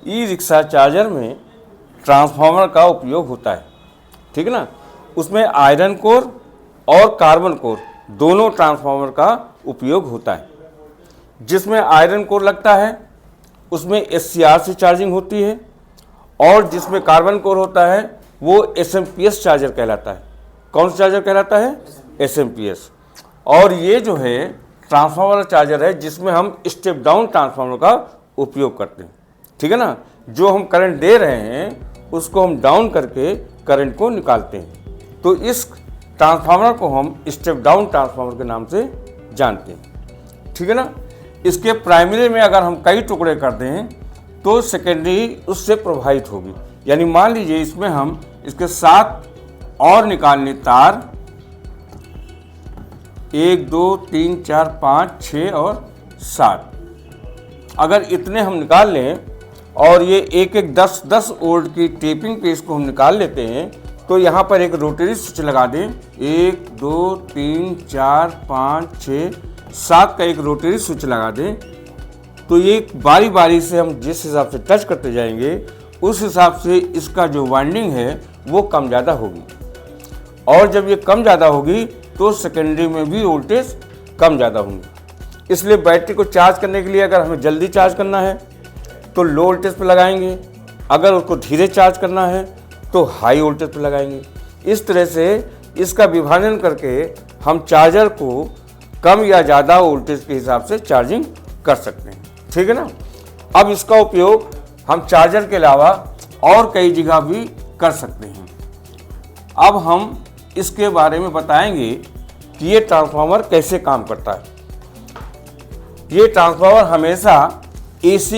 E rickshaw charger में transformer का उपयोग होता है, ठीक है ना। उसमें आयरन कोर और कार्बन कोर दोनों ट्रांसफार्मर का उपयोग होता है। जिसमें आयरन कोर लगता है उसमें SCR से चार्जिंग होती है, और जिसमें कार्बन कोर होता है वो SMPS चार्जर कहलाता है। कौन सा चार्जर कहलाता है? SMPS। और ये जो है ट्रांसफार्मर चार्जर है जिसमें हम स्टेप डाउन ट्रांसफार्मर का उपयोग करते हैं, ठीक है ना। जो हम करंट दे रहे हैं उसको हम डाउन करके करंट को निकालते हैं। तो इस ट्रांसफार्मर को हम स्टेप डाउन ट्रांसफार्मर के नाम से जानते हैं, ठीक है ना। इसके प्राइमरी में अगर हम कई टुकड़े कर दें तो सेकेंडरी उससे प्रभावित होगी। यानी मान लीजिए इसमें हम इसके 7 और निकालने तार 1 2 3 4 5 6 और 7, अगर इतने हम निकाल लें और ये एक 10 वोल्ट की टेपिंग पे इसको हम निकाल लेते हैं, तो यहाँ पर एक रोटरी स्विच लगा दें। 1 2 3 4 5 6 7 का एक रोटरी स्विच लगा दें, तो ये बारी बारी से हम जिस हिसाब से टच करते जाएंगे उस हिसाब से इसका जो वाइंडिंग है वो कम ज़्यादा होगी। और जब ये कम ज़्यादा होगी तो सेकेंडरी में भी वोल्टेज कम ज़्यादा होंगे। इसलिए बैटरी को चार्ज करने के लिए अगर हमें जल्दी चार्ज करना है तो लो वोल्टेज पर लगाएंगे, अगर उसको धीरे चार्ज करना है तो हाई वोल्टेज पर लगाएंगे। इस तरह से इसका विभाजन करके हम चार्जर को कम या ज़्यादा वोल्टेज के हिसाब से चार्जिंग कर सकते हैं, ठीक है ना। अब इसका उपयोग हम चार्जर के अलावा और कई जगह भी कर सकते हैं। अब हम इसके बारे में बताएंगे कि ये ट्रांसफार्मर कैसे काम करता है। ये ट्रांसफार्मर हमेशा AC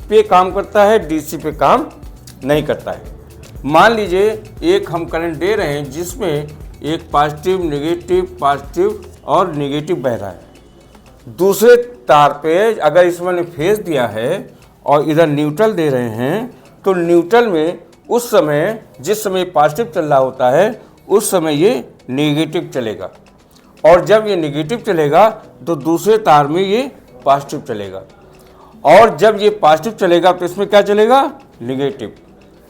पे काम करता है, DC पे काम नहीं करता है। मान लीजिए एक हम करंट दे रहे हैं जिसमें एक पॉजिटिव और नेगेटिव बह रहा है। दूसरे तार पे अगर इसमें ने फेज दिया है और इधर न्यूट्रल दे रहे हैं, तो न्यूट्रल में उस समय जिस समय पॉजिटिव चल रहा होता है उस समय ये नेगेटिव चलेगा, और जब ये नेगेटिव चलेगा तो दूसरे तार में ये पॉजिटिव चलेगा, और जब ये पॉजिटिव चलेगा तो इसमें क्या चलेगा? नेगेटिव,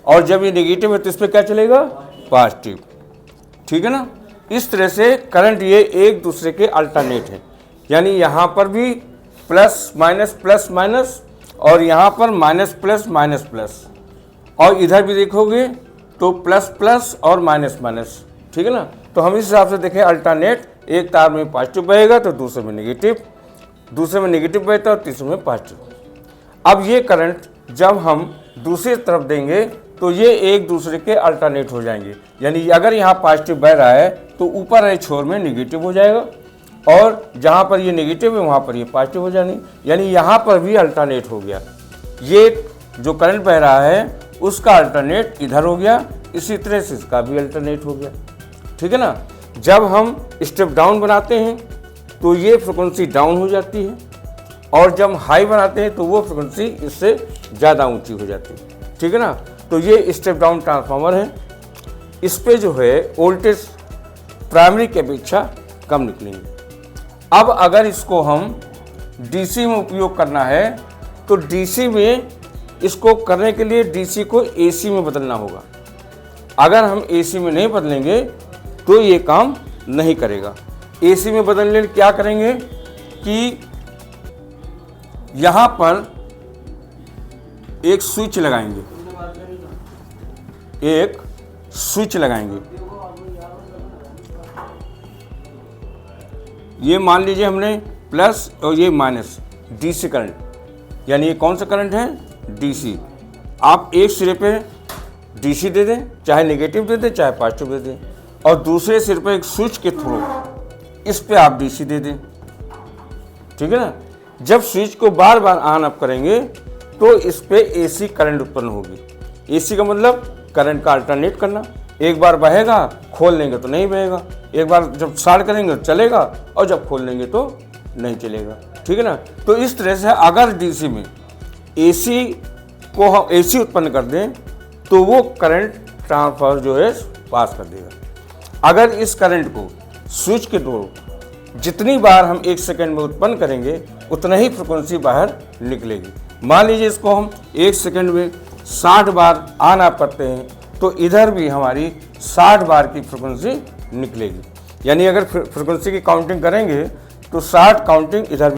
और जब ये नेगेटिव है तो इसमें क्या चलेगा? पॉजिटिव, ठीक है ना। इस तरह से करंट ये एक दूसरे के अल्टरनेट है। यानी यहाँ पर भी प्लस माइनस और यहाँ पर माइनस प्लस, और इधर भी देखोगे तो प्लस और माइनस, ठीक है ना। तो हम इस हिसाब से देखें अल्टरनेट, एक तार में पॉजिटिव बहेगा तो दूसरे में नेगेटिव, दूसरे में नेगेटिव बहता है तीसरे में पॉजिटिव। अब ये करंट जब हम दूसरी तरफ देंगे तो ये एक दूसरे के अल्टरनेट हो जाएंगे। यानी अगर यहाँ पॉजिटिव बह रहा है तो ऊपर वाले छोर में नेगेटिव हो जाएगा, और जहाँ पर ये नेगेटिव है वहाँ पर ये पॉजिटिव हो जानी, यानी यहाँ पर भी अल्टरनेट हो गया। ये जो करंट बह रहा है उसका अल्टरनेट इधर हो गया, इसी तरह से इसका भी अल्टरनेट हो गया, ठीक है ना। जब हम स्टेप डाउन बनाते हैं तो ये फ्रिक्वेंसी डाउन हो जाती है, और जब हाई बनाते हैं तो वो फ्रिक्वेंसी इससे ज़्यादा ऊंची हो जाती है, ठीक है ना। तो ये स्टेप डाउन ट्रांसफार्मर है। इस पे जो है वोल्टेज प्राइमरी की अपेक्षा कम निकलेंगे। अब अगर इसको हम DC में उपयोग करना है तो DC में इसको करने के लिए DC को AC में बदलना होगा। अगर हम AC में नहीं बदलेंगे तो ये काम नहीं करेगा। AC में बदलने के क्या करेंगे कि यहाँ पर एक स्विच लगाएंगे, ये मान लीजिए हमने प्लस और ये माइनस, DC करंट, यानी ये कौन सा करंट है? DC। आप एक सिरे पे DC दे दें, चाहे नेगेटिव दे दें चाहे पॉजिटिव दे दें, और दूसरे सिरे पे एक स्विच के थ्रू इस पे आप DC दे दें, ठीक है ना। जब स्विच को बार बार ऑन ऑफ करेंगे तो इस पे AC करंट उत्पन्न होगी। AC का मतलब करंट का अल्टरनेट करना। एक बार बहेगा, खोल लेंगे तो नहीं बहेगा, एक बार जब स्टार्ट करेंगे तो चलेगा, और जब खोल लेंगे तो नहीं चलेगा, ठीक है ना। तो इस तरह से अगर DC में AC को हम AC उत्पन्न कर दें तो वो करंट ट्रांसफार्मर जो है पास कर देगा। अगर इस करंट को स्विच के थ्रू जितनी बार हम 1 सेकंड में उत्पन्न करेंगे उतना ही फ्रिक्वेंसी बाहर निकलेगी। मान लीजिए इसको हम 1 सेकंड में 60 बार ऑन ऑफ करते हैं तो इधर भी हमारी 60 बार की फ्रिक्वेंसी निकलेगी। यानी अगर फ्रिक्वेंसी की काउंटिंग करेंगे तो 60 काउंटिंग इधर